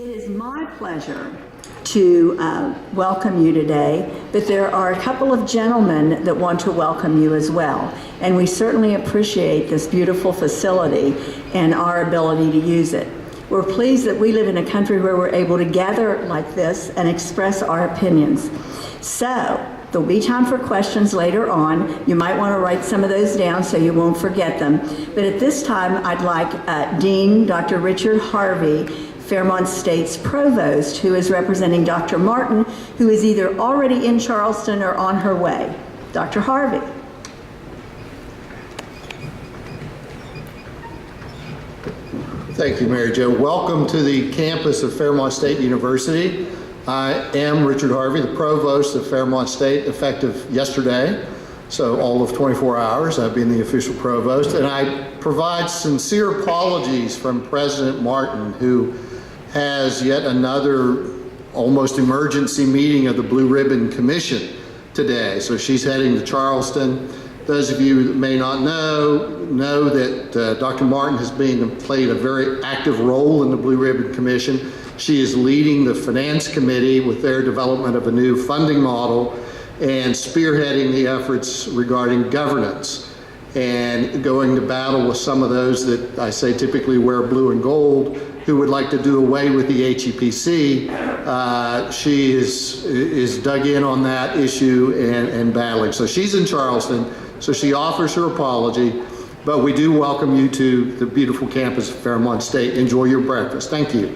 It is my pleasure to welcome you today, but there are a couple of gentlemen that want to welcome you as well. And we certainly appreciate this beautiful facility and our ability to use it. We're pleased that we live in a country where we're able to gather like this and express our opinions. So, there'll be time for questions later on. You might want to write some of those down so you won't forget them. But at this time, I'd like Dean Dr. Richard Harvey, Fairmont State's Provost, who is representing Dr. Martin, who is either already in Charleston or on her way. Dr. Harvey. Thank you, Mary Jo. Welcome to the campus of Fairmont State University. I am Richard Harvey, the Provost of Fairmont State, effective yesterday. So all of 24 hours, I've been the official Provost. And I provide sincere apologies from President Martin, who has yet another almost emergency meeting of the Blue Ribbon Commission today. So she's heading to Charleston. Those of you that may not know that Dr. Martin has played a very active role in the Blue Ribbon Commission. She is leading the Finance Committee with their development of a new funding model and spearheading the efforts regarding governance and going to battle with some of those that I say typically wear blue and gold who would like to do away with the HEPC. She is dug in on that issue and battling. So she's in Charleston, so she offers her apology, but we do welcome you to the beautiful campus of Fairmont State. Enjoy your breakfast. Thank you.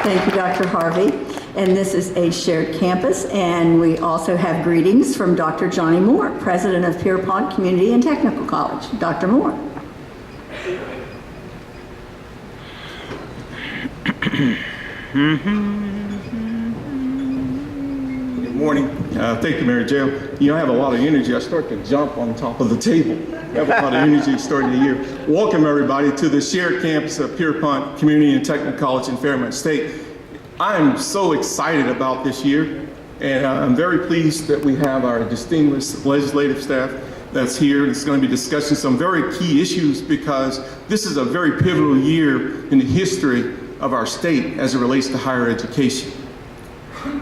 Thank you, Dr. Harvey. And this is a shared campus, and we also have greetings from Dr. Johnny Moore, President of Pierpont Community and Technical College. Dr. Moore. Good morning. Thank you, Mary Jo. You know, I have a lot of energy. I start to jump on top of the table. I have a lot of energy starting the year. Welcome, everybody, to the shared campus of Pierpont Community and Technical College in Fairmont State. I'm so excited about this year, and I'm very pleased that we have our distinguished legislative staff that's here. It's going to be discussing some very key issues because this is a very pivotal year in the history of our state as it relates to higher education.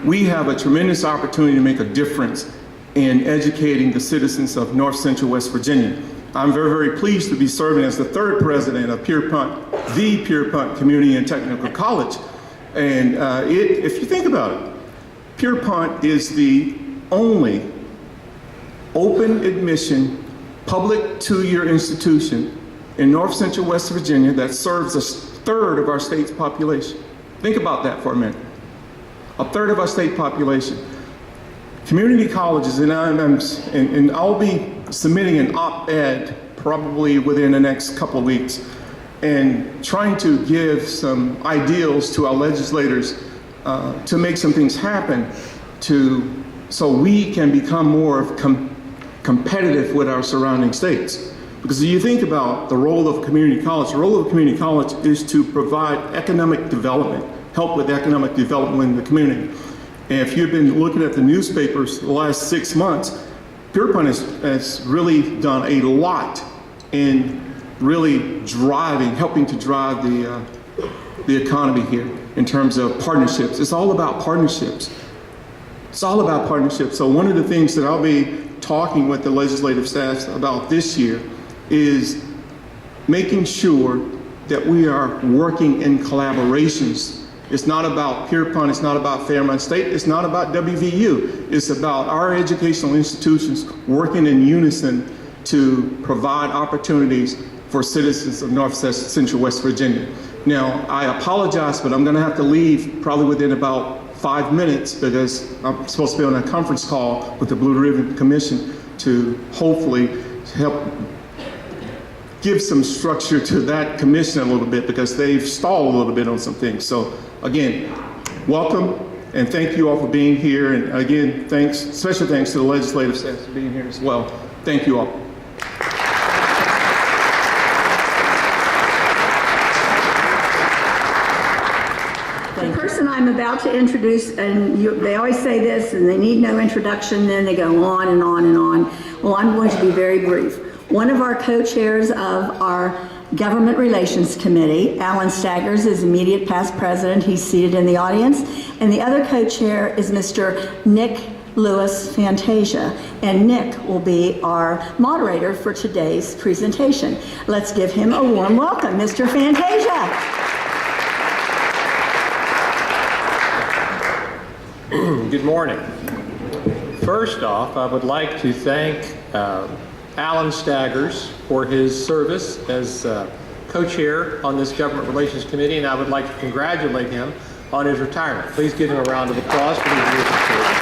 We have a tremendous opportunity to make a difference in educating the citizens of North Central West Virginia. I'm very, very pleased to be serving as the third president of Pierpont, the Pierpont Community and Technical College. And if you think about it, Pierpont is the only open admission public two-year institution in North Central West Virginia that serves a third of our state's population. Think about that for a minute. A third of our state population. Community colleges, and I'll be submitting an op-ed probably within the next couple of weeks and trying to give some ideals to our legislators to make some things happen so we can become more competitive with our surrounding states. Because if you think about the role of a community college, the role of a community college is to provide economic development, help with economic development in the community. And if you've been looking at the newspapers the last 6 months, Pierpont has really done a lot in really helping to drive the economy here in terms of partnerships. It's all about partnerships. It's all about partnerships. So one of the things that I'll be talking with the legislative staff about this year is making sure that we are working in collaborations. It's not about Pierpont, it's not about Fairmont State, it's not about WVU. It's about our educational institutions working in unison to provide opportunities for citizens of North Central West Virginia. Now, I apologize, but I'm gonna have to leave probably within about 5 minutes because I'm supposed to be on a conference call with the Blue Ribbon Commission to hopefully help give some structure to that commission a little bit because they've stalled a little bit on some things. So again, welcome and thank you all for being here. And again, special thanks to the legislative staff for being here as well. Thank you all. The person I'm about to introduce, and they always say this, and they need no introduction, then they go on and on and on. Well, I'm going to be very brief. One of our co-chairs of our Government Relations Committee, Alan Staggers is immediate past president. He's seated in the audience. And the other co-chair is Mr. Nick Fantasia. And Nick will be our moderator for today's presentation. Let's give him a warm welcome, Mr. Fantasia. Good morning. First off, I would like to thank Alan Staggers for his service as co-chair on this Government Relations Committee, and I would like to congratulate him on his retirement. Please give him a round of applause for his years of service.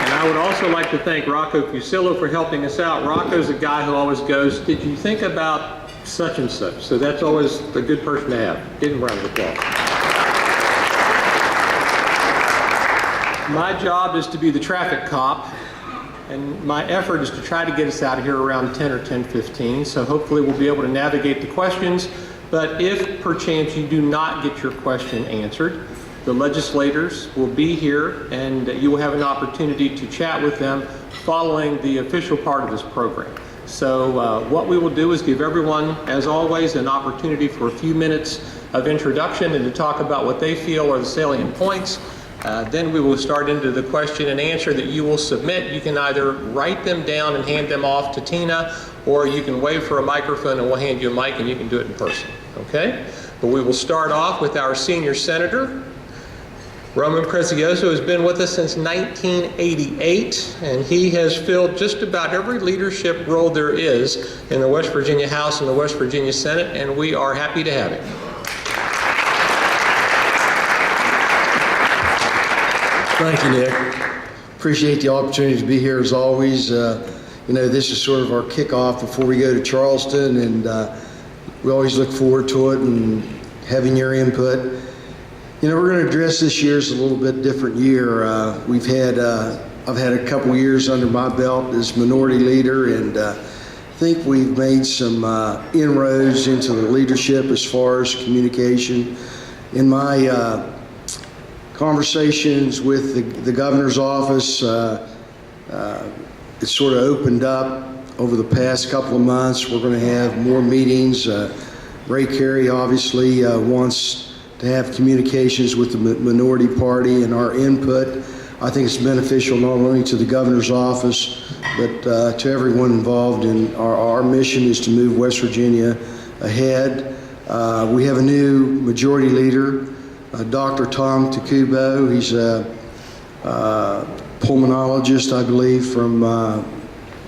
And I would also like to thank Rocco Fusillo for helping us out. Rocco's a guy who always goes, "Did you think about such and such?" So that's always a good person to have. Give him a round of applause. My job is to be the traffic cop, and my effort is to try to get us out of here around 10 or 10:15, so hopefully we'll be able to navigate the questions. But if perchance you do not get your question answered, the legislators will be here and you will have an opportunity to chat with them following the official part of this program. So what we will do is give everyone, as always, an opportunity for a few minutes of introduction and to talk about what they feel are the salient points. Then we will start into the question and answer that you will submit. You can either write them down and hand them off to Tina, or you can wave for a microphone and we'll hand you a mic and you can do it in person, okay? But we will start off with our senior senator. Roman Prezioso has been with us since 1988, and he has filled just about every leadership role there is in the West Virginia House and the West Virginia Senate, and we are happy to have him. Thank you, Nick. Appreciate the opportunity to be here as always. You know, this is sort of our kickoff before we go to Charleston, and we always look forward to it and having your input. You know, we're going to address this year's a little bit different year. I've had a couple years under my belt as minority leader, and I think we've made some inroads into the leadership as far as communication. In my conversations with the governor's office, it's sort of opened up over the past couple of months. We're going to have more meetings. Ray Carey obviously wants to have communications with the minority party, and our input, I think it's beneficial not only to the governor's office, but to everyone involved in our mission is to move West Virginia ahead. We have a new majority leader, Dr. Tom Takubo. He's a pulmonologist, I believe, from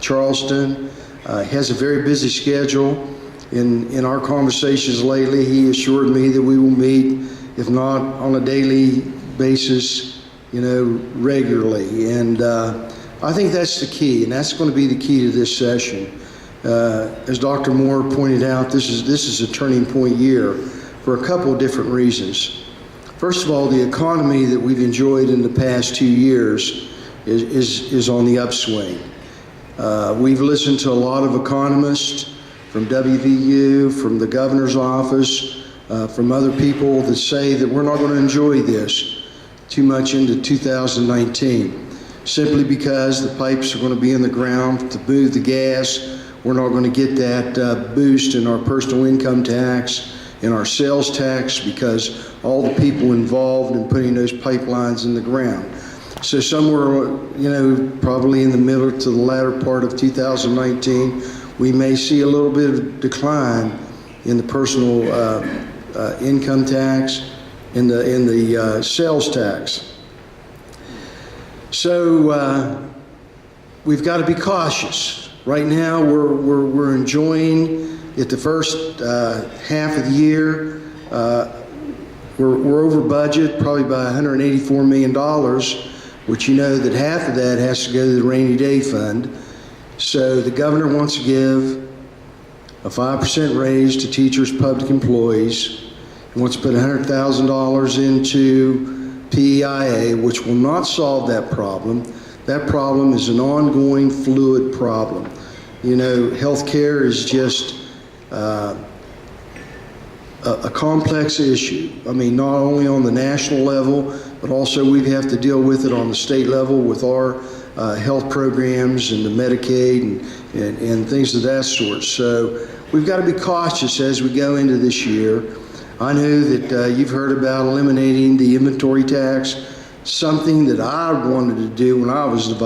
Charleston. He has a very busy schedule. In our conversations lately, he assured me that we will meet, if not on a daily basis, you know, regularly. And I think that's the key, and that's going to be the key to this session. As Dr. Moore pointed out, this is a turning point year for a couple of different reasons. First of all, the economy that we've enjoyed in the past 2 years is on the upswing. We've listened to a lot of economists from WVU, from the governor's office, from other people that say that we're not going to enjoy this too much into 2019, simply because the pipes are going to be in the ground to move the gas. We're not going to get that boost in our personal income tax, in our sales tax, because all the people involved in putting those pipelines in the ground. So somewhere, you know, probably in the middle to the latter part of 2019, we may see a little bit of decline in the personal income tax, in the sales tax. So we've got to be cautious. Right now, we're enjoying it. The first half of the year, we're over budget, probably by $184 million, which you know that half of that has to go to the rainy day fund. So the governor wants to give a 5% raise to teachers, public employees. He wants to put $100,000 into PEIA, which will not solve that problem. That problem is an ongoing fluid problem. You know, healthcare is just a complex issue. I mean, not only on the national level, but also we have to deal with it on the state level with our health programs and the Medicaid and things of that sort. So we've got to be cautious as we go into this year. I know that you've heard about eliminating the inventory tax, something that I wanted to do when I was the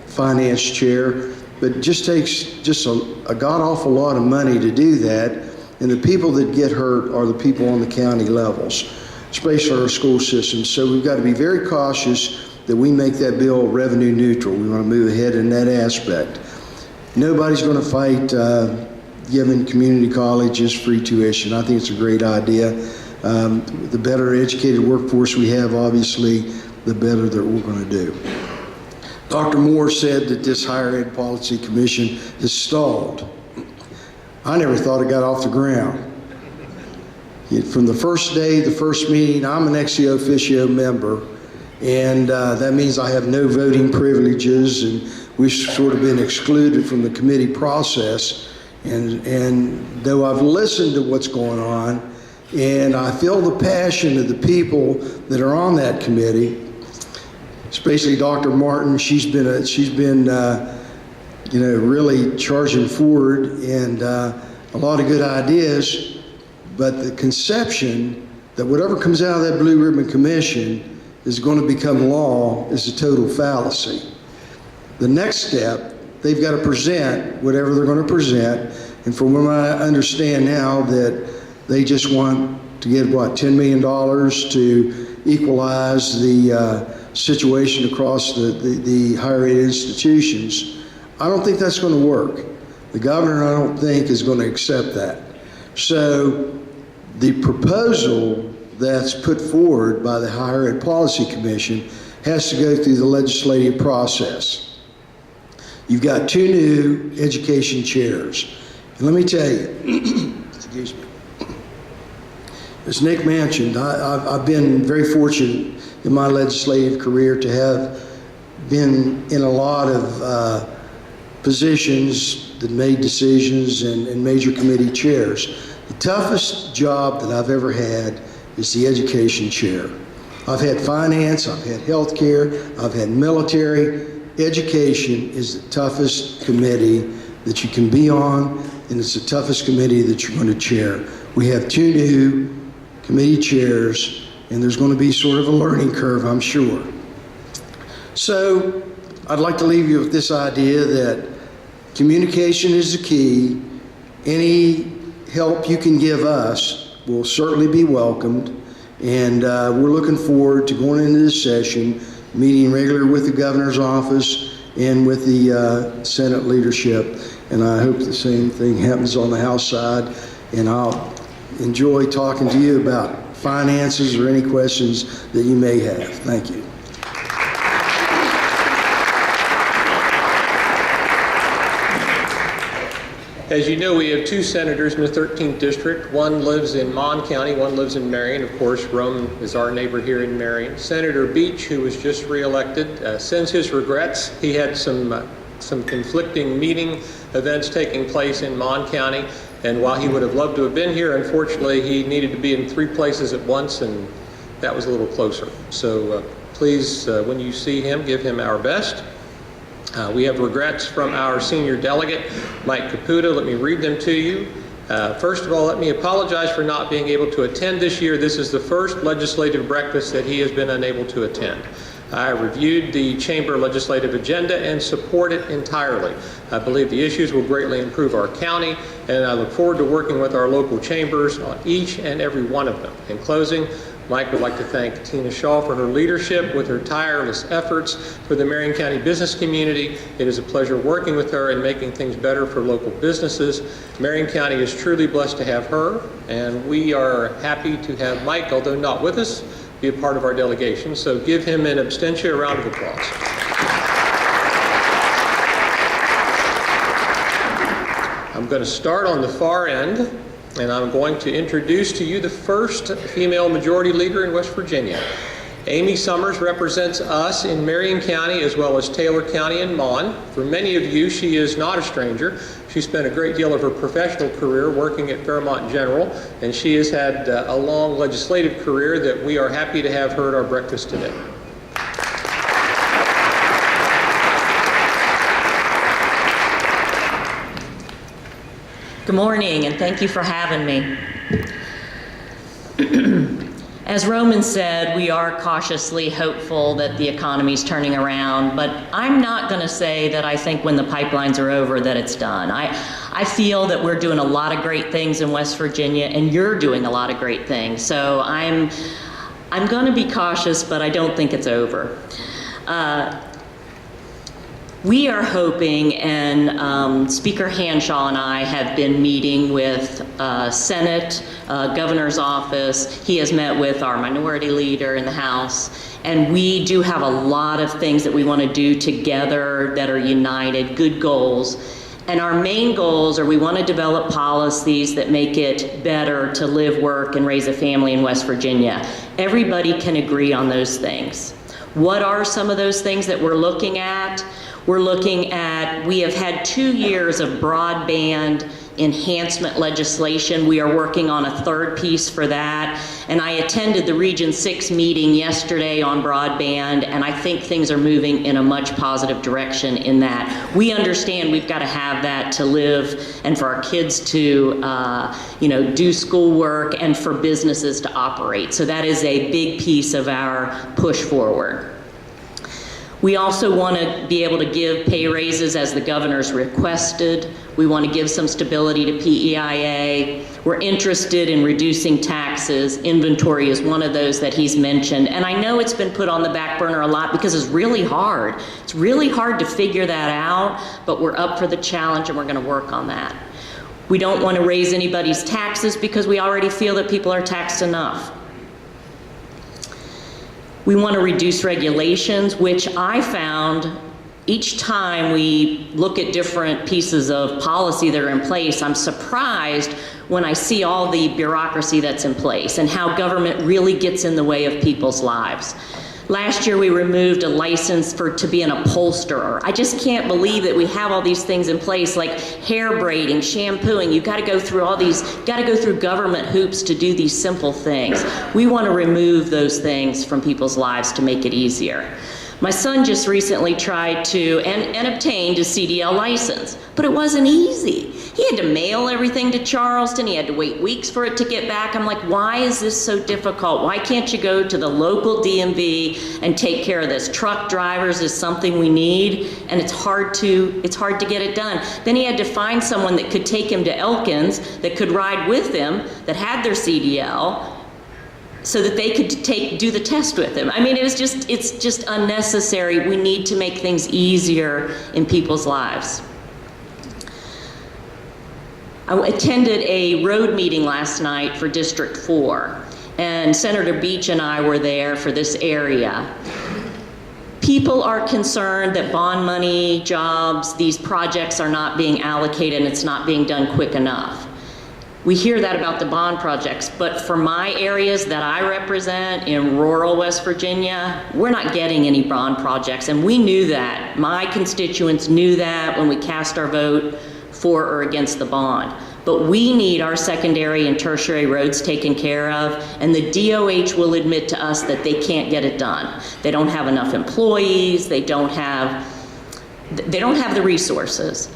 finance chair, but it just takes just a god-awful lot of money to do that, and the people that get hurt are the people on the county levels, especially our school systems. So we've got to be very cautious that we make that bill revenue neutral. We want to move ahead in that aspect. Nobody's going to fight giving community colleges free tuition. I think it's a great idea. The better educated workforce we have, obviously, the better that we're going to do. Dr. Moore said that this Higher Ed Policy Commission has stalled. I never thought it got off the ground. From the first day, the first meeting, I'm an ex officio member, and that means I have no voting privileges, and we've sort of been excluded from the committee process. And though I've listened to what's going on, and I feel the passion of the people that are on that committee, especially Dr. Martin, she's been really charging forward and a lot of good ideas, but the conception that whatever comes out of that Blue Ribbon Commission is going to become law is a total fallacy. The next step, they've got to present whatever they're going to present, and from what I understand now, that they just want to get, what, $10 million to equalize the situation across the higher ed institutions. I don't think that's going to work. The governor, I don't think, is going to accept that. So the proposal that's put forward by the Higher Ed Policy Commission has to go through the legislative process. You've got 2 new education chairs. And let me tell you, excuse me, as Nick mentioned, I've been very fortunate in my legislative career to have been in a lot of positions that made decisions and major committee chairs. The toughest job that I've ever had is the education chair. I've had finance, I've had healthcare, I've had military. Education is the toughest committee that you can be on, and it's the toughest committee that you're going to chair. We have 2 new committee chairs, and there's going to be sort of a learning curve, I'm sure. So I'd like to leave you with this idea that communication is the key. Any help you can give us will certainly be welcomed, and we're looking forward to going into this session, meeting regularly with the governor's office and with the Senate leadership, and I hope the same thing happens on the House side, and I'll enjoy talking to you about finances or any questions that you may have. Thank you. As you know, we have 2 senators in the 13th district. One lives in Mon County, one lives in Marion. Of course, Roman is our neighbor here in Marion. Senator Beach, who was just reelected, sends his regrets. He had some conflicting meeting events taking place in Mon County, and while he would have loved to have been here, unfortunately, he needed to be in 3 places at once, and that was a little closer. So please, when you see him, give him our best. We have regrets from our senior delegate, Mike Caputo. Let me read them to you. First of all, let me apologize for not being able to attend this year. This is the first legislative breakfast that he has been unable to attend. I reviewed the chamber legislative agenda and support it entirely. I believe the issues will greatly improve our county, and I look forward to working with our local chambers on each and every one of them. In closing, Mike would like to thank Tina Shaw for her leadership with her tireless efforts for the Marion County business community. It is a pleasure working with her and making things better for local businesses. Marion County is truly blessed to have her, and we are happy to have Mike, although not with us, be a part of our delegation. So give him in absentia a round of applause. I'm going to start on the far end, and I'm going to introduce to you the first female majority leader in West Virginia. Amy Summers represents us in Marion County as well as Taylor County and Mon. For many of you, she is not a stranger. She spent a great deal of her professional career working at Fairmont General, and she has had a long legislative career that we are happy to have her at our breakfast today. Good morning, and thank you for having me. As Roman said, we are cautiously hopeful that the economy's turning around, but I'm not going to say that I think when the pipelines are over that it's done. I feel that we're doing a lot of great things in West Virginia, and you're doing a lot of great things. So I'm going to be cautious, but I don't think it's over. We are hoping, and Speaker Hanshaw and I have been meeting with Senate, Governor's office. He has met with our minority leader in the House, and we do have a lot of things that we want to do together that are united, good goals. And our main goals are we want to develop policies that make it better to live, work, and raise a family in West Virginia. Everybody can agree on those things. What are some of those things that we're looking at? We're looking at, we have had 2 years of broadband enhancement legislation. We are working on a third piece for that. And I attended the Region 6 meeting yesterday on broadband, and I think things are moving in a much positive direction in that. We understand we've got to have that to live and for our kids to do schoolwork and for businesses to operate. So that is a big piece of our push forward. We also want to be able to give pay raises as the governor's requested. We want to give some stability to PEIA. We're interested in reducing taxes. Inventory is one of those that he's mentioned. And I know it's been put on the back burner a lot because it's really hard. It's really hard to figure that out, but we're up for the challenge and we're going to work on that. We don't want to raise anybody's taxes because we already feel that people are taxed enough. We want to reduce regulations, which I found each time we look at different pieces of policy that are in place, I'm surprised when I see all the bureaucracy that's in place and how government really gets in the way of people's lives. Last year we removed a license to be an upholsterer. I just can't believe that we have all these things in place like hair braiding, shampooing. You've got to go through all these, got to go through government hoops to do these simple things. We want to remove those things from people's lives to make it easier. My son just recently tried to, and obtained a CDL license, but it wasn't easy. He had to mail everything to Charleston. He had to wait weeks for it to get back. I'm like, why is this so difficult? Why can't you go to the local DMV and take care of this? Truck drivers is something we need, and it's hard to get it done. Then he had to find someone that could take him to Elkins, that could ride with him, that had their CDL, so that they could do the test with him. I mean, it's just unnecessary. We need to make things easier in people's lives. I attended a road meeting last night for District 4, and Senator Beach and I were there for this area. People are concerned that bond money, jobs, these projects are not being allocated and it's not being done quick enough. We hear that about the bond projects, but for my areas that I represent in rural West Virginia, we're not getting any bond projects, and we knew that. My constituents knew that when we cast our vote for or against the bond. But we need our secondary and tertiary roads taken care of, and the DOH will admit to us that they can't get it done. They don't have enough employees, they don't have the resources.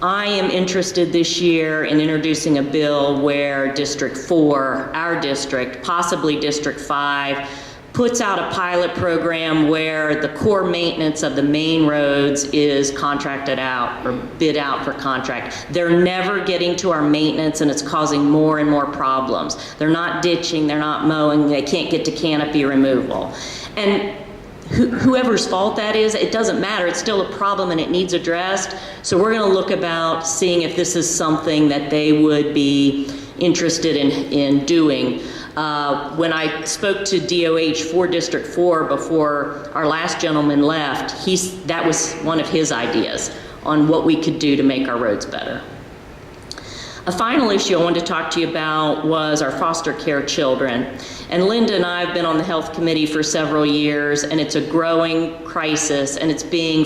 I am interested this year in introducing a bill where District 4, our district, possibly District 5, puts out a pilot program where the core maintenance of the main roads is contracted out or bid out for contract. They're never getting to our maintenance, and it's causing more and more problems. They're not ditching, they're not mowing, they can't get to canopy removal. And whoever's fault that is, it doesn't matter. It's still a problem and it needs addressed. So we're going to look about seeing if this is something that they would be interested in doing. When I spoke to DOH for District 4 before our last gentleman left, that was one of his ideas on what we could do to make our roads better. A final issue I wanted to talk to you about was our foster care children. And Linda and I have been on the health committee for several years, and it's a growing crisis, and it's being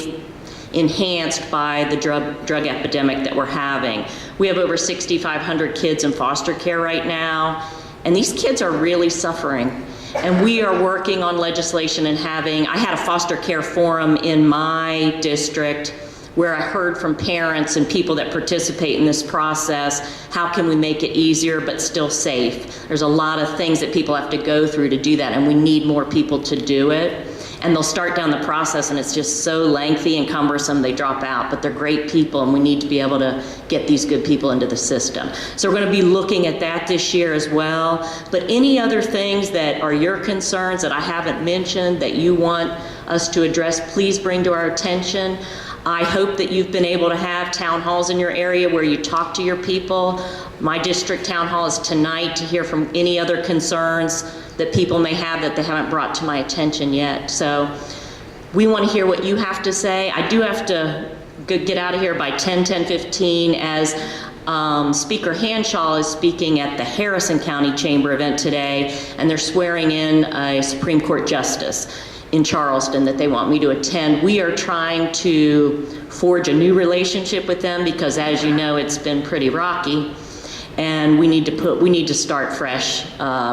enhanced by the drug epidemic that we're having. We have over 6,500 kids in foster care right now, and these kids are really suffering. And we are working on legislation and I had a foster care forum in my district where I heard from parents and people that participate in this process, how can we make it easier but still safe? There's a lot of things that people have to go through to do that, and we need more people to do it. And they'll start down the process and it's just so lengthy and cumbersome they drop out, but they're great people and we need to be able to get these good people into the system. So we're going to be looking at that this year as well. But any other things that are your concerns that I haven't mentioned that you want us to address, please bring to our attention. I hope that you've been able to have town halls in your area where you talk to your people. My district town hall is tonight to hear from any other concerns that people may have that they haven't brought to my attention yet. So we want to hear what you have to say. I do have to get out of here by 10:15 as Speaker Hanshaw is speaking at the Harrison County Chamber event today, and they're swearing in a Supreme Court justice in Charleston that they want me to attend. We are trying to forge a new relationship with them because, as you know, it's been pretty rocky, and we need to start fresh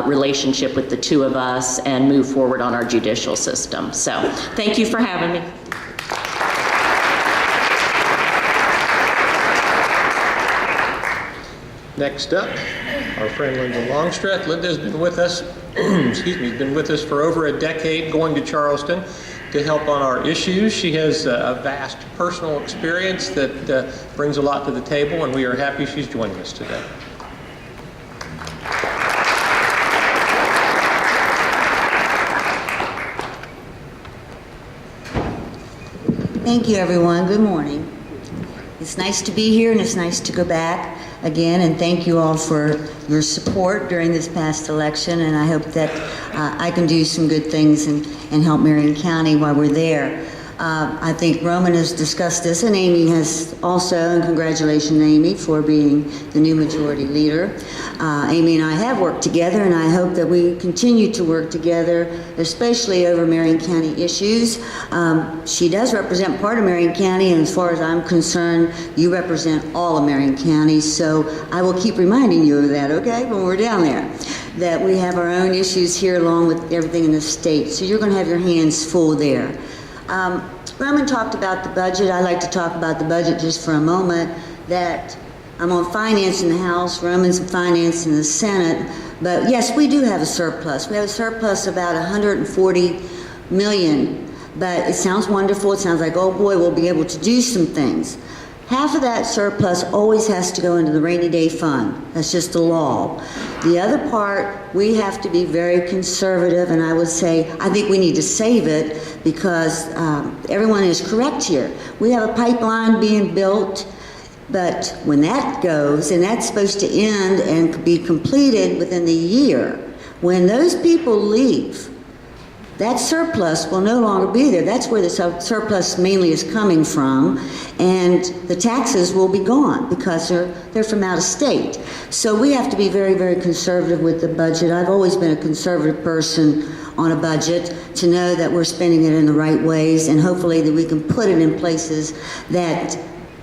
relationship with the two of us and move forward on our judicial system. So thank you for having me. Next up, our friend Linda Longstreth. Linda's been with us, been with us for over a decade, going to Charleston to help on our issues. She has a vast personal experience that brings a lot to the table, and we are happy she's joining us today. Thank you, everyone. Good morning. It's nice to be here, and it's nice to go back again, and thank you all for your support during this past election, and I hope that I can do some good things and help Marion County while we're there. I think Roman has discussed this, and Amy has also, and congratulations, Amy, for being the new majority leader. Amy and I have worked together, and I hope that we continue to work together, especially over Marion County issues. She does represent part of Marion County, and as far as I'm concerned, you represent all of Marion County, so I will keep reminding you of that, okay, when we're down there, that we have our own issues here along with everything in the state, so you're going to have your hands full there. Roman talked about the budget. I'd like to talk about the budget just for a moment. That I'm on finance in the House, Roman's on finance in the Senate, but yes, we do have a surplus. We have a surplus of about $140 million, but it sounds wonderful. It sounds like, oh boy, we'll be able to do some things. Half of that surplus always has to go into the rainy day fund. That's just the law. The other part, we have to be very conservative, and I would say, I think we need to save it because everyone is correct here. We have a pipeline being built, but when that goes, and that's supposed to end and be completed within the year, when those people leave, that surplus will no longer be there. That's where the surplus mainly is coming from, and the taxes will be gone because they're from out of state. So we have to be very, very conservative with the budget. I've always been a conservative person on a budget to know that we're spending it in the right ways, and hopefully that we can put it in places that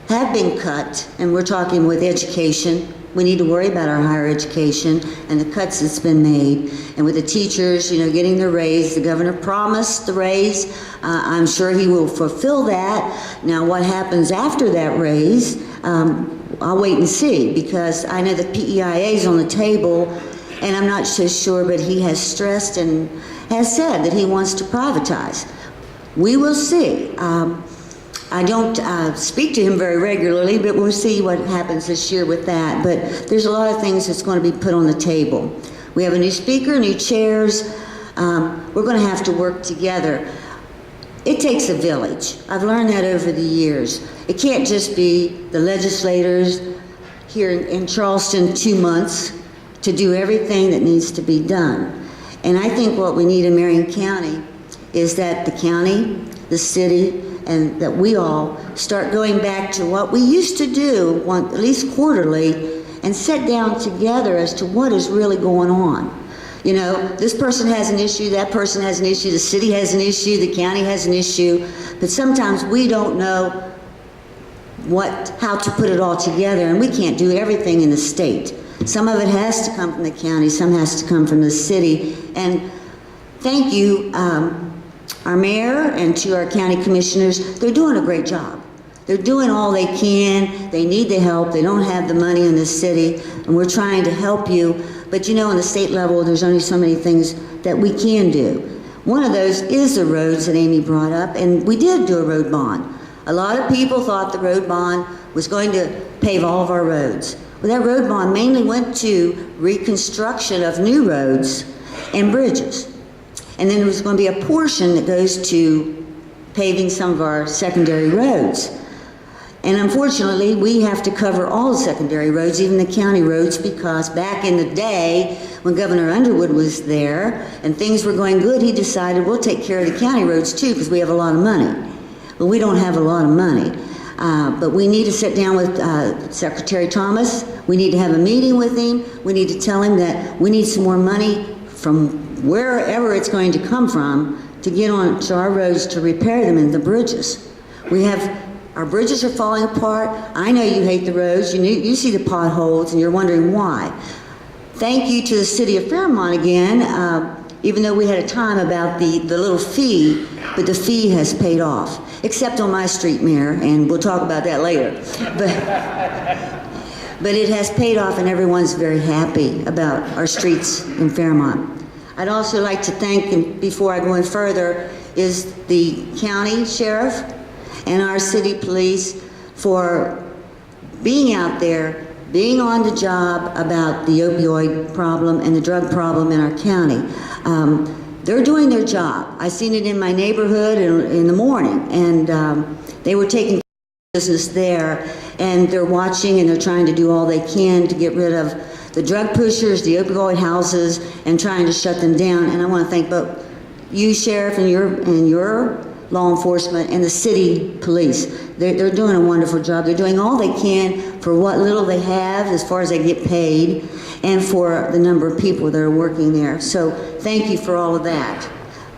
have been cut, and we're talking with education. We need to worry about our higher education and the cuts that's been made. And with the teachers, you know, getting the raise, the governor promised the raise. I'm sure he will fulfill that. Now, what happens after that raise, I'll wait and see, because I know the PEIA is on the table, and I'm not so sure, but he has stressed and has said that he wants to privatize. We will see. I don't speak to him very regularly, but we'll see what happens this year with that. But there's a lot of things that's going to be put on the table. We have a new speaker, new chairs. We're going to have to work together. It takes a village. I've learned that over the years. It can't just be the legislators here in Charleston 2 months to do everything that needs to be done. And I think what we need in Marion County is that the county, the city, and that we all start going back to what we used to do at least quarterly, and sit down together as to what is really going on. You know, this person has an issue, that person has an issue, the city has an issue, the county has an issue, but sometimes we don't know how to put it all together, and we can't do everything in the state. Some of it has to come from the county, some has to come from the city, and thank you, our mayor and to our county commissioners. They're doing a great job. They're doing all they can. They need the help. They don't have the money in the city, and we're trying to help you. But you know, on the state level, there's only so many things that we can do. One of those is the roads that Amy brought up, and we did do a road bond. A lot of people thought the road bond was going to pave all of our roads. Well, that road bond mainly went to reconstruction of new roads and bridges. And then there was going to be a portion that goes to paving some of our secondary roads. And unfortunately, we have to cover all the secondary roads, even the county roads, because back in the day, when Governor Underwood was there and things were going good, he decided we'll take care of the county roads too because we have a lot of money. Well, we don't have a lot of money. But we need to sit down with Secretary Thomas. We need to have a meeting with him. We need to tell him that we need some more money from wherever it's going to come from to get on to our roads to repair them and the bridges. Our bridges are falling apart. I know you hate the roads. You see the potholes and you're wondering why. Thank you to the city of Fairmont again, even though we had a time about the little fee, but the fee has paid off, except on my street, Mayor, and we'll talk about that later. But it has paid off and everyone's very happy about our streets in Fairmont. I'd also like to thank, and before I go any further, is the county sheriff and our city police for being out there, being on the job about the opioid problem and the drug problem in our county. They're doing their job. I seen it in my neighborhood in the morning, and they were taking business there, and they're watching and they're trying to do all they can to get rid of the drug pushers, the opioid houses, and trying to shut them down. And I want to thank both you, Sheriff, and your law enforcement and the city police. They're doing a wonderful job. They're doing all they can for what little they have as far as they get paid and for the number of people that are working there. So thank you for all of that.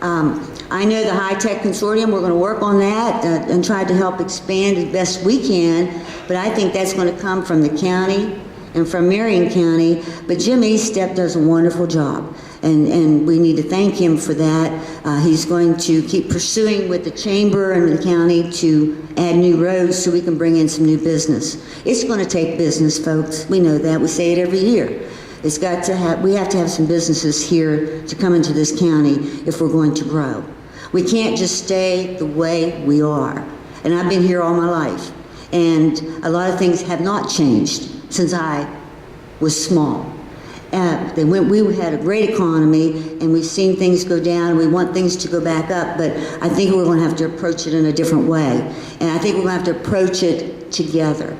I know the High Tech Consortium, we're going to work on that and try to help expand as best we can, but I think that's going to come from the county and from Marion County. But Jim Eastep does a wonderful job, and we need to thank him for that. He's going to keep pursuing with the chamber and the county to add new roads so we can bring in some new business. It's going to take business, folks. We know that. We say it every year. We have to have some businesses here to come into this county if we're going to grow. We can't just stay the way we are. And I've been here all my life, and a lot of things have not changed since I was small. We had a great economy, and we've seen things go down, and we want things to go back up, but I think we're going to have to approach it in a different way. And I think we're going to have to approach it together.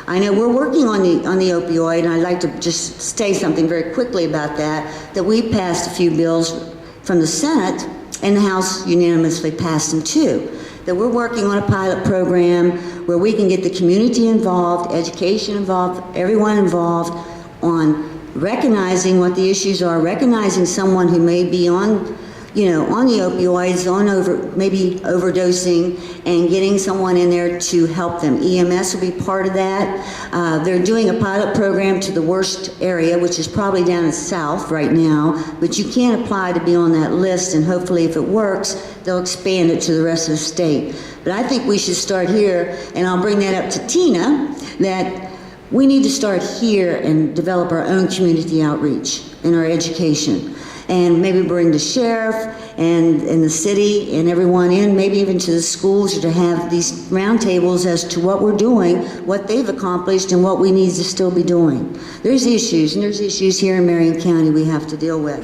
I know we're working on the opioid, and I'd like to just say something very quickly about that we passed a few bills from the Senate, and the House unanimously passed them too. That we're working on a pilot program where we can get the community involved, education involved, everyone involved on recognizing what the issues are, recognizing someone who may be on the opioids, maybe overdosing, and getting someone in there to help them. EMS will be part of that. They're doing a pilot program to the worst area, which is probably down in South right now, but you can apply to be on that list, and hopefully if it works, they'll expand it to the rest of the state. But I think we should start here, and I'll bring that up to Tina, that we need to start here and develop our own community outreach in our education. And maybe bring the sheriff and the city and everyone in, maybe even to the schools, to have these roundtables as to what we're doing, what they've accomplished, and what we need to still be doing. There's issues, and there's issues here in Marion County we have to deal with.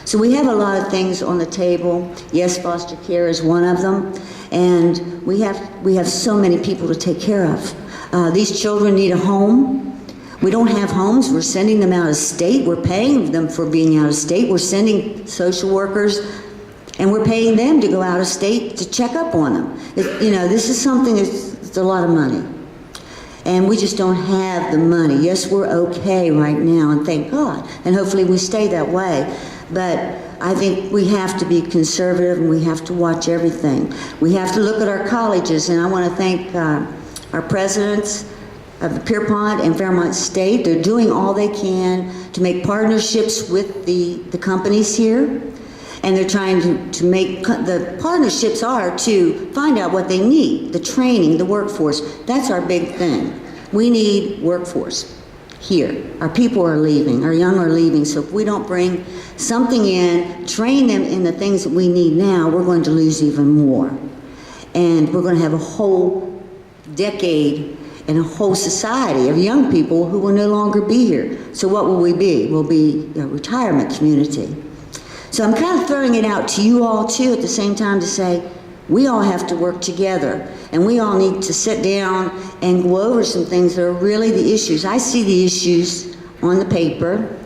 So we have a lot of things on the table. Yes, foster care is one of them, and we have so many people to take care of. These children need a home. We don't have homes. We're sending them out of state. We're paying them for being out of state. We're sending social workers, and we're paying them to go out of state to check up on them. This is something that's a lot of money. and we just don't have the money. Yes, we're okay right now, and thank God, and hopefully we stay that way. But I think we have to be conservative, and we have to watch everything. We have to look at our colleges, and I want to thank our presidents of the Pierpont and Fairmont State. They're doing all they can to make partnerships with the companies here. And they're trying to make, the partnerships are to find out what they need, the training, the workforce. That's our big thing. We need workforce here. Our people are leaving, our young are leaving. So if we don't bring something in, train them in the things that we need now, we're going to lose even more. And we're going to have a whole decade and a whole society of young people who will no longer be here. So what will we be? We'll be a retirement community. So I'm kind of throwing it out to you all too at the same time to say, we all have to work together, and we all need to sit down and go over some things that are really the issues. I see the issues on the paper.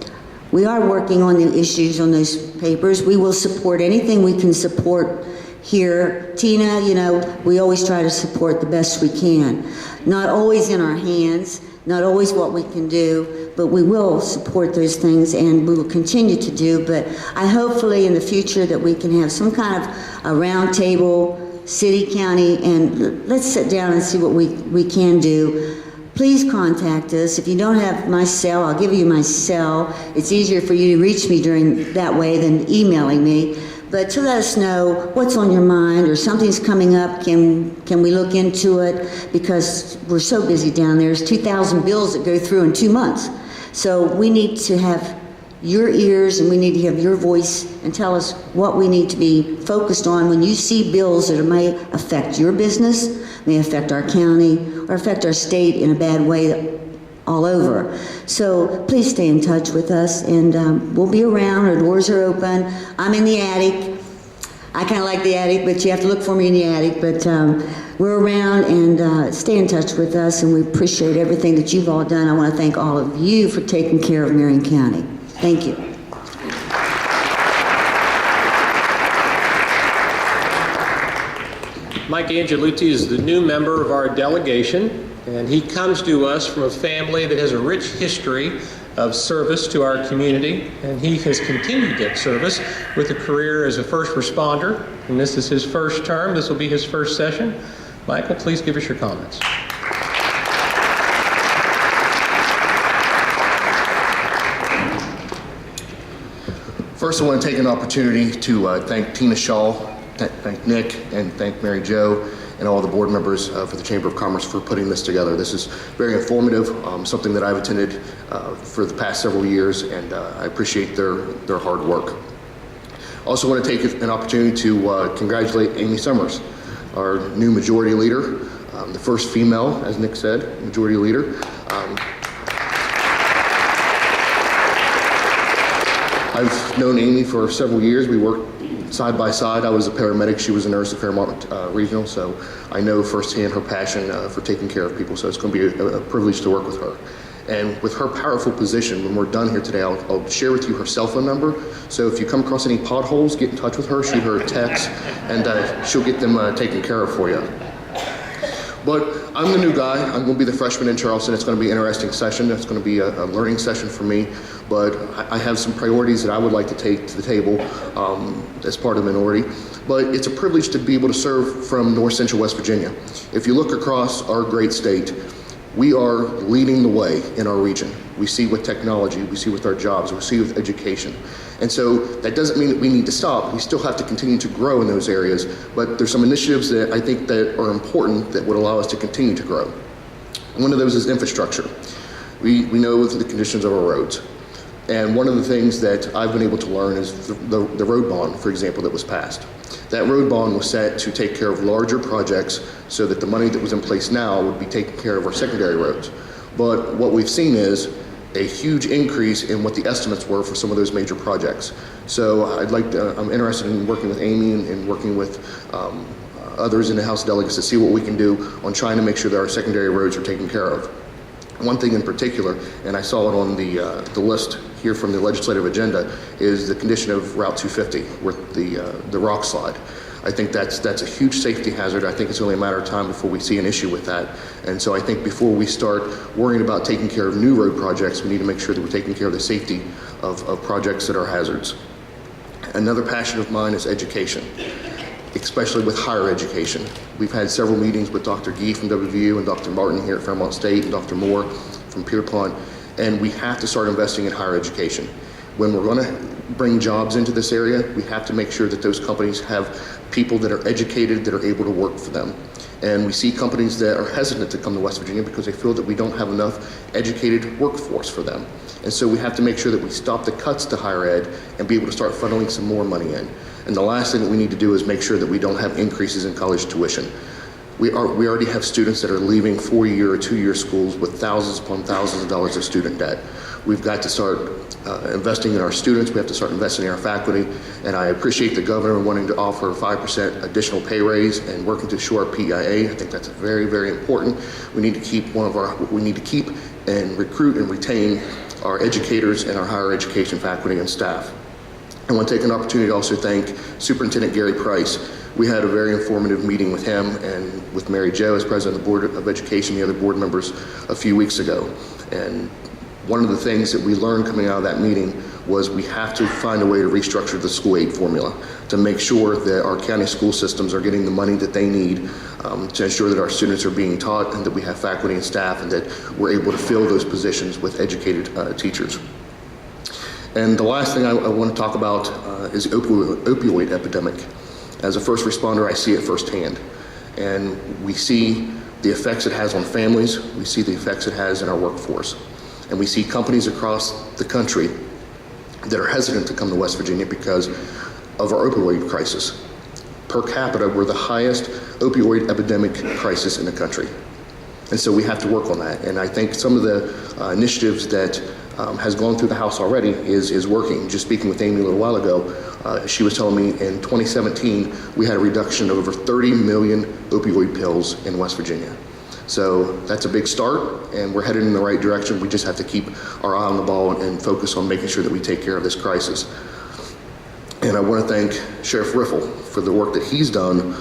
We are working on the issues on those papers. We will support anything we can support here. Tina, you know, we always try to support the best we can. Not always in our hands, not always what we can do, but we will support those things, and we will continue to do. But I hopefully in the future that we can have some kind of a round table, city, county, and let's sit down and see what we can do. Please contact us. If you don't have my cell, I'll give you my cell. It's easier for you to reach me during that way than emailing me. But to let us know what's on your mind, or something's coming up, can we look into it? Because we're so busy down there. There's 2,000 bills that go through in 2 months. So we need to have your ears, and we need to have your voice, and tell us what we need to be focused on when you see bills that may affect your business, may affect our county, or affect our state in a bad way all over. So please stay in touch with us, and we'll be around. Our doors are open. I'm in the attic. I kind of like the attic, but you have to look for me in the attic. But we're around, and stay in touch with us, and we appreciate everything that you've all done. I want to thank all of you for taking care of Marion County. Thank you. Mike Angelucci is the new member of our delegation, and he comes to us from a family that has a rich history of service to our community, and he has continued that service with a career as a first responder, and this is his first term. This will be his first session. Michael, please give us your comments. First, I want to take an opportunity to thank Tina Shaw, thank Nick, and thank Mary Jo, and all the board members for the Chamber of Commerce for putting this together. This is very informative, something that I've attended for the past several years, and I appreciate their hard work. I also want to take an opportunity to congratulate Amy Summers, our new majority leader, the first female, as Nick said, majority leader. I've known Amy for several years. We worked side by side. I was a paramedic. She was a nurse at Fairmont Regional, so I know firsthand her passion for taking care of people, so it's going to be a privilege to work with her. And with her powerful position, when we're done here today, I'll share with you her cell phone number. So if you come across any potholes, get in touch with her, shoot her a text, and she'll get them taken care of for you. But I'm the new guy. I'm going to be the freshman in Charleston. It's going to be an interesting session. It's going to be a learning session for me. But I have some priorities that I would like to take to the table as part of the minority. But it's a privilege to be able to serve from North Central West Virginia. If you look across our great state, we are leading the way in our region. We see with technology, we see with our jobs, we see with education. And so that doesn't mean that we need to stop. We still have to continue to grow in those areas, but there's some initiatives that I think that are important that would allow us to continue to grow. One of those is infrastructure. We know the conditions of our roads. And one of the things that I've been able to learn is the road bond, for example, that was passed. That road bond was set to take care of larger projects so that the money that was in place now would be taking care of our secondary roads. But what we've seen is a huge increase in what the estimates were for some of those major projects. So I'm interested in working with Amy and working with others in the House of Delegates to see what we can do on trying to make sure that our secondary roads are taken care of. One thing in particular, and I saw it on the list here from the legislative agenda, is the condition of Route 250 with the rock slide. I think that's a huge safety hazard. I think it's only a matter of time before we see an issue with that. And so I think before we start worrying about taking care of new road projects, we need to make sure that we're taking care of the safety of projects that are hazards. Another passion of mine is education, especially with higher education. We've had several meetings with Dr. Gee from WVU and Dr. Martin here at Fairmont State and Dr. Moore from Pierpont, and we have to start investing in higher education. When we're going to bring jobs into this area, we have to make sure that those companies have people that are educated, that are able to work for them. And we see companies that are hesitant to come to West Virginia because they feel that we don't have enough educated workforce for them. And so we have to make sure that we stop the cuts to higher ed and be able to start funneling some more money in. And the last thing that we need to do is make sure that we don't have increases in college tuition. We already have students that are leaving 4-year or 2-year schools with thousands upon thousands of dollars of student debt. We've got to start investing in our students. We have to start investing in our faculty. And I appreciate the governor wanting to offer a 5% additional pay raise and working to shore up PIA. I think that's very, very important. We need to keep and recruit and retain our educators and our higher education faculty and staff. I want to take an opportunity to also thank Superintendent Gary Price. We had a very informative meeting with him and with Mary Jo as president of the Board of Education, the other board members, a few weeks ago. And one of the things that we learned coming out of that meeting was we have to find a way to restructure the school aid formula to make sure that our county school systems are getting the money that they need to ensure that our students are being taught and that we have faculty and staff and that we're able to fill those positions with educated teachers. And the last thing I want to talk about is the opioid epidemic. As a first responder, I see it firsthand. And we see the effects it has on families. We see the effects it has in our workforce. And we see companies across the country that are hesitant to come to West Virginia because of our opioid crisis. Per capita, we're the highest opioid epidemic crisis in the country. And so we have to work on that. And I think some of the initiatives that has gone through the House already is working. Just speaking with Amy a little while ago, she was telling me in 2017, we had a reduction of over 30 million opioid pills in West Virginia. So that's a big start, and we're headed in the right direction. We just have to keep our eye on the ball and focus on making sure that we take care of this crisis. And I want to thank Sheriff Riffle for the work that he's done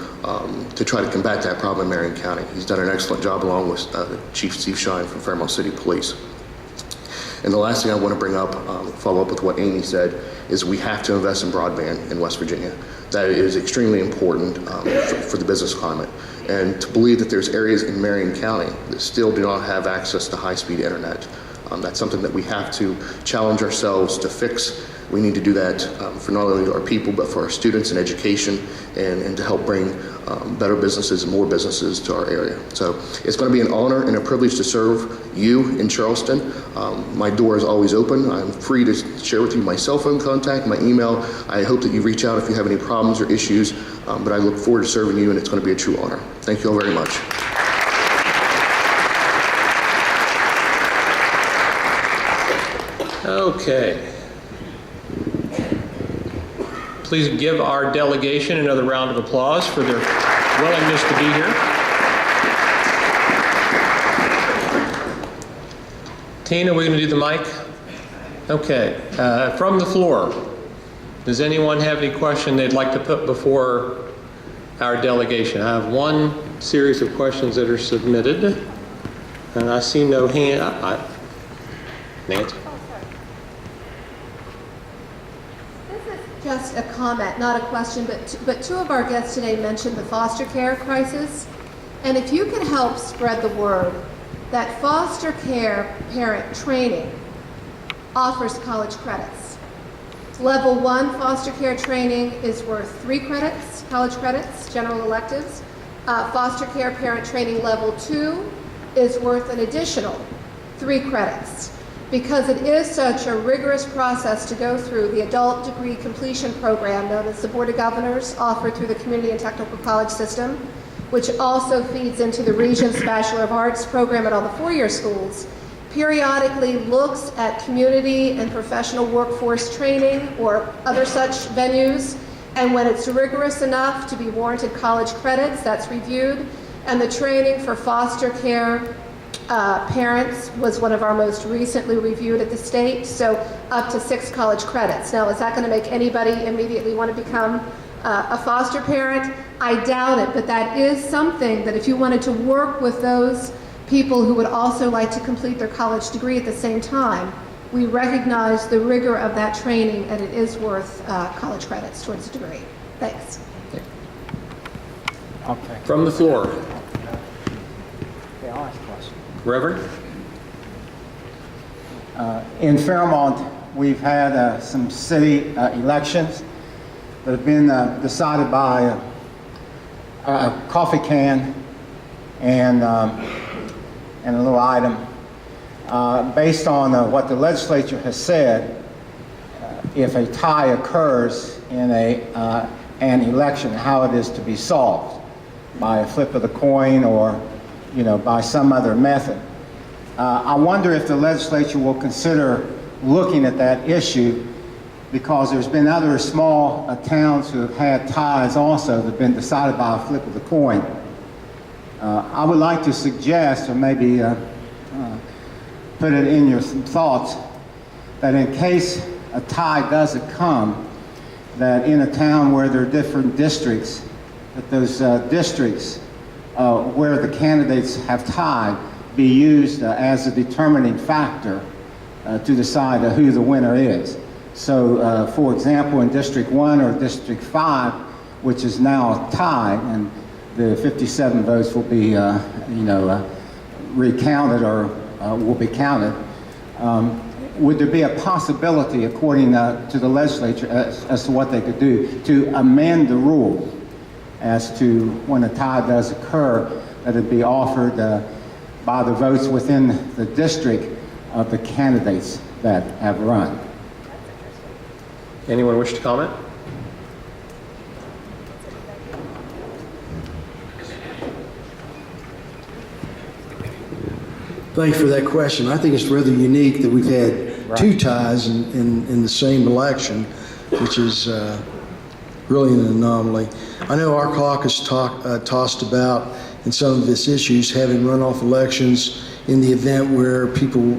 to try to combat that problem in Marion County. He's done an excellent job along with Chief Steve Shine from Fairmont City Police. And the last thing I want to bring up, follow up with what Amy said, is we have to invest in broadband in West Virginia. That is extremely important for the business climate. And to believe that there's areas in Marion County that still do not have access to high-speed internet. That's something that we have to challenge ourselves to fix. We need to do that for not only our people, but for our students and education, and to help bring better businesses and more businesses to our area. So it's going to be an honor and a privilege to serve you in Charleston. My door is always open. I'm free to share with you my cell phone contact, my email. I hope that you reach out if you have any problems or issues, but I look forward to serving you, and it's going to be a true honor. Thank you all very much. Okay. Please give our delegation another round of applause for their willingness to be here. Tina, we're going to do the mic? Okay. From the floor, does anyone have any question they'd like to put before our delegation? I have one series of questions that are submitted, and I see no hand. Nancy? Just a comment, not a question, but two of our guests today mentioned the foster care crisis. And if you could help spread the word that foster care parent training offers college credits. Level 1 foster care training is worth 3 credits, college credits, general electives. Foster care parent training level 2 is worth an additional 3 credits. Because it is such a rigorous process to go through the adult degree completion program known as the Board of Governors offered through the Community and Technical College System, which also feeds into the Regents Bachelor of Arts program at all the 4-year schools, periodically looks at community and professional workforce training or other such venues, and when it's rigorous enough to be warranted college credits, that's reviewed, and the training for foster care parents was one of our most recently reviewed at the state, so up to 6 college credits. Now, is that going to make anybody immediately want to become a foster parent? I doubt it, but that is something that if you wanted to work with those people who would also like to complete their college degree at the same time, we recognize the rigor of that training, and it is worth college credits towards a degree. Thanks. Okay. From the floor. Okay, I'll ask a question. Reverend? In Fairmont, we've had some city elections that have been decided by a coffee can and a little item. Based on what the legislature has said, if a tie occurs in an election, how it is to be solved, by a flip of the coin or, by some other method. I wonder if the legislature will consider looking at that issue, because there's been other small towns who have had ties also that have been decided by a flip of the coin. I would like to suggest, or maybe put it in your thoughts, that in case a tie doesn't come, that in a town where there are different districts, that those districts where the candidates have tied be used as a determining factor to decide who the winner is. So, for example, in District 1 or District 5, which is now tied, and the 57 votes will be, recounted or will be counted, would there be a possibility, according to the legislature, as to what they could do, to amend the rule as to when a tie does occur, that it be offered by the votes within the district of the candidates that have run? Anyone wish to comment? Thanks for that question. I think it's rather unique that we've had two ties in the same election, which is really an anomaly. I know our caucus tossed about in some of its issues having runoff elections in the event where people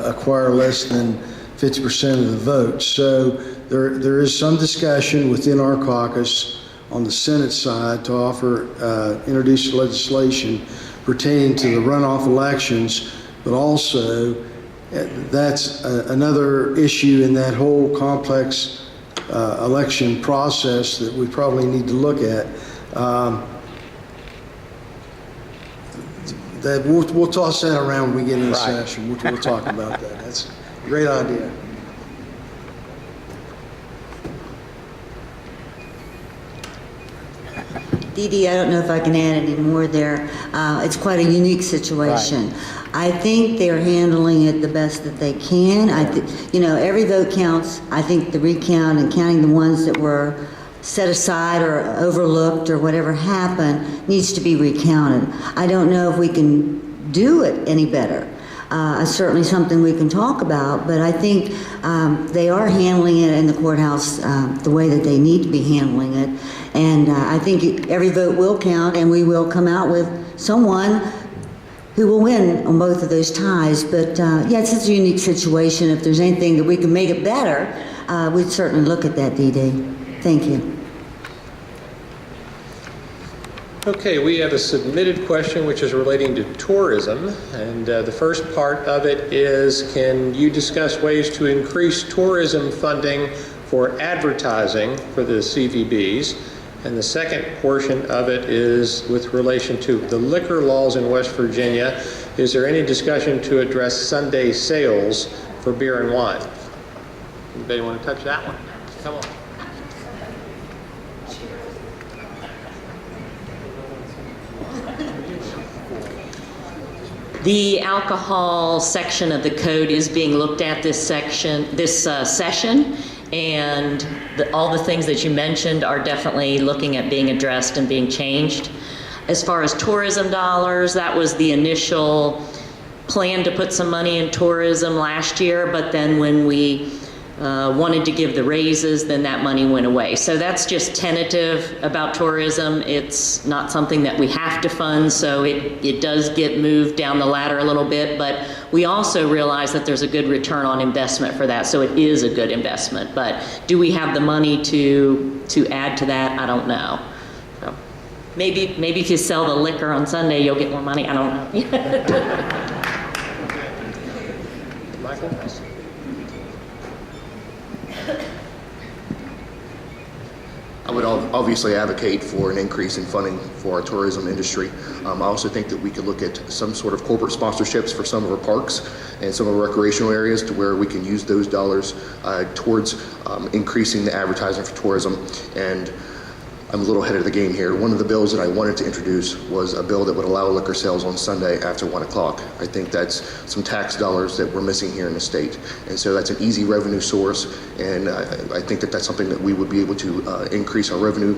acquire less than 50% of the vote. So there is some discussion within our caucus on the Senate side to introduce legislation pertaining to the runoff elections, but also that's another issue in that whole complex election process that we probably need to look at. That we'll toss that around when we get into session. We'll talk about that. That's a great idea. Dee Dee, I don't know if I can add any more there. It's quite a unique situation. Right. I think they're handling it the best that they can. Every vote counts. I think the recount and counting the ones that were set aside or overlooked or whatever happened needs to be recounted. I don't know if we can do it any better. It's certainly something we can talk about, but I think they are handling it in the courthouse the way that they need to be handling it. And I think every vote will count, and we will come out with someone who will win on both of those ties. But it's such a unique situation. If there's anything that we can make it better, we'd certainly look at that, Dee Dee. Thank you. Okay, we have a submitted question which is relating to tourism, and the first part of it is, can you discuss ways to increase tourism funding for advertising for the CVBs? And the second portion of it is with relation to the liquor laws in West Virginia. Is there any discussion to address Sunday sales for beer and wine? Anybody want to touch that one? Come on. The alcohol section of the code is being looked at this session, and all the things that you mentioned are definitely looking at being addressed and being changed. As far as tourism dollars, that was the initial plan to put some money in tourism last year, but then when we wanted to give the raises, then that money went away. So that's just tentative about tourism. It's not something that we have to fund, so it does get moved down the ladder a little bit, but we also realize that there's a good return on investment for that, so it is a good investment. But do we have the money to add to that? I don't know. So maybe if you sell the liquor on Sunday, you'll get more money. I don't know. Michael? I would obviously advocate for an increase in funding for our tourism industry. I also think that we could look at some sort of corporate sponsorships for some of our parks and some of our recreational areas to where we can use those dollars towards increasing the advertising for tourism. And I'm a little ahead of the game here. One of the bills that I wanted to introduce was a bill that would allow liquor sales on Sunday after 1 o'clock. I think that's some tax dollars that we're missing here in the state. And so that's an easy revenue source. And I think that that's something that we would be able to increase our revenue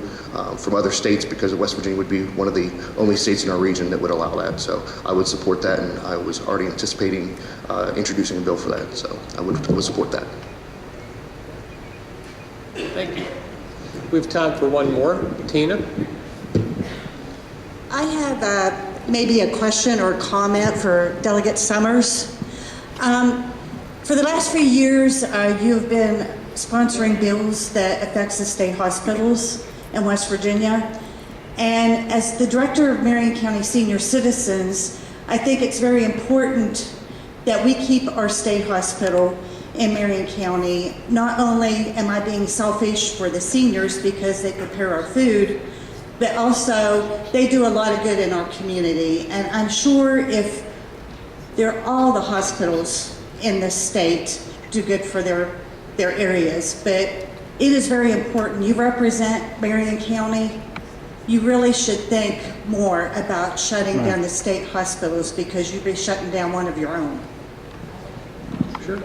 from other states, because West Virginia would be one of the only states in our region that would allow that. So I would support that, and I was already anticipating introducing a bill for that. So I would support that. Thank you. We have time for one more. Tina? I have maybe a question or comment for Delegate Summers. For the last few years, you've been sponsoring bills that affects the state hospitals in West Virginia. And as the director of Marion County Senior Citizens, I think it's very important that we keep our state hospital in Marion County. Not only am I being selfish for the seniors because they prepare our food, but also they do a lot of good in our community. And I'm sure if all the hospitals in the state do good for their areas, but it is very important. You represent Marion County. You really should think more about shutting down the state hospitals, because you'd be shutting down one of your own. Sure.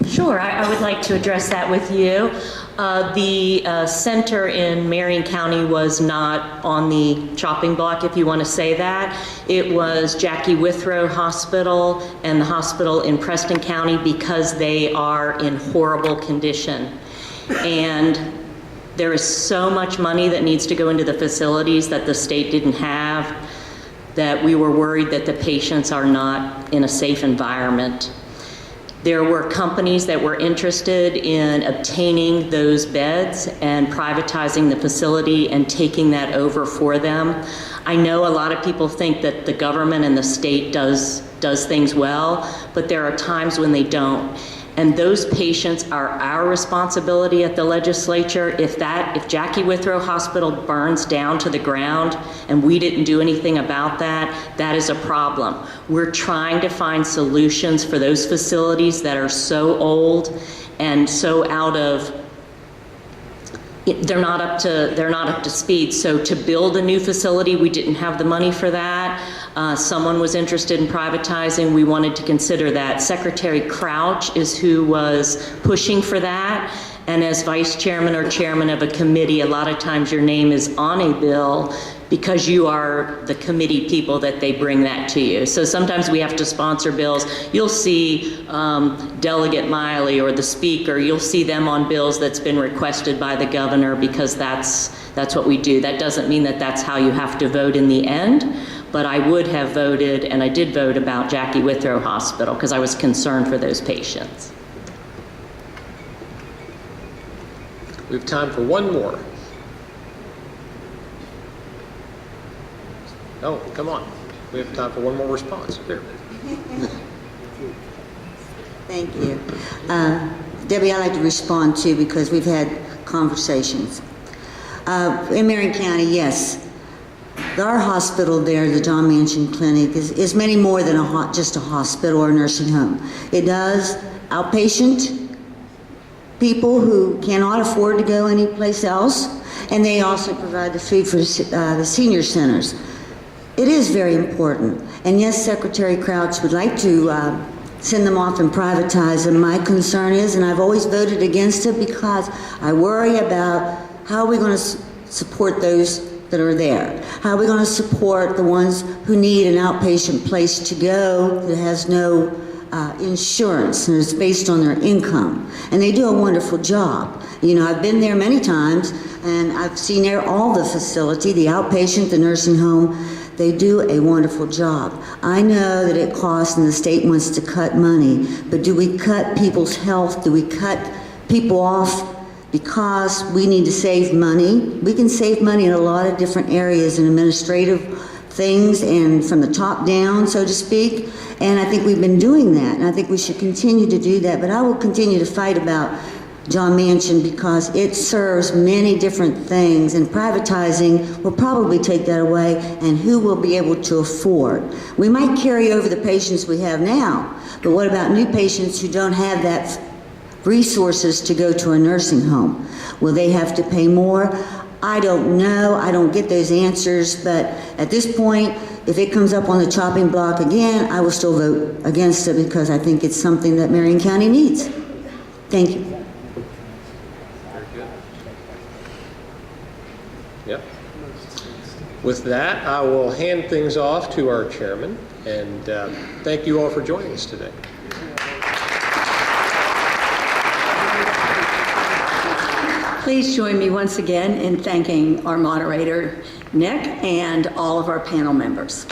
Sure, I would like to address that with you. The center in Marion County was not on the chopping block, if you want to say that. It was Jackie Withrow Hospital and the hospital in Preston County, because they are in horrible condition. And there is so much money that needs to go into the facilities that the state didn't have, that we were worried that the patients are not in a safe environment. There were companies that were interested in obtaining those beds and privatizing the facility and taking that over for them. I know a lot of people think that the government and the state does things well, but there are times when they don't. And those patients are our responsibility at the legislature. If Jackie Withrow Hospital burns down to the ground and we didn't do anything about that, that is a problem. We're trying to find solutions for those facilities that are so old and so they're not up to speed. So to build a new facility, we didn't have the money for that. Someone was interested in privatizing. We wanted to consider that. Secretary Crouch is who was pushing for that. And as vice chairman or chairman of a committee, a lot of times your name is on a bill because you are the committee people that they bring that to you. So sometimes we have to sponsor bills. You'll see Delegate Miley or the speaker, you'll see them on bills that's been requested by the governor, because that's what we do. That doesn't mean that that's how you have to vote in the end, but I would have voted, and I did vote about Jackie Withrow Hospital because I was concerned for those patients. We have time for one more. Oh, come on. We have time for one more response. Here. Thank you. Debbie, I'd like to respond too, because we've had conversations. In Marion County, yes, our hospital there, the John Manchin Clinic, is many more than just a hospital or a nursing home. It does outpatient people who cannot afford to go anyplace else, and they also provide the food for the senior centers. It is very important. And yes, Secretary Crouch would like to send them off and privatize them. My concern is, and I've always voted against it, because I worry about how are we going to support those that are there? How are we going to support the ones who need an outpatient place to go that has no insurance and it's based on their income? And they do a wonderful job. You know, I've been there many times and I've seen there all the facility, the outpatient, the nursing home. They do a wonderful job. I know that it costs and the state wants to cut money, but do we cut people's health? Do we cut people off because we need to save money? We can save money in a lot of different areas and administrative things and from the top down, so to speak. And I think we've been doing that, and I think we should continue to do that. But I will continue to fight about John Manchin because it serves many different things, and privatizing will probably take that away, and who will be able to afford? We might carry over the patients we have now, but what about new patients who don't have that resources to go to a nursing home? Will they have to pay more? I don't know. I don't get those answers, but at this point, if it comes up on the chopping block again, I will still vote against it because I think it's something that Marion County needs. Thank you. Yep. With that, I will hand things off to our chairman, and thank you all for joining us today. Please join me once again in thanking our moderator, Nick, and all of our panel members.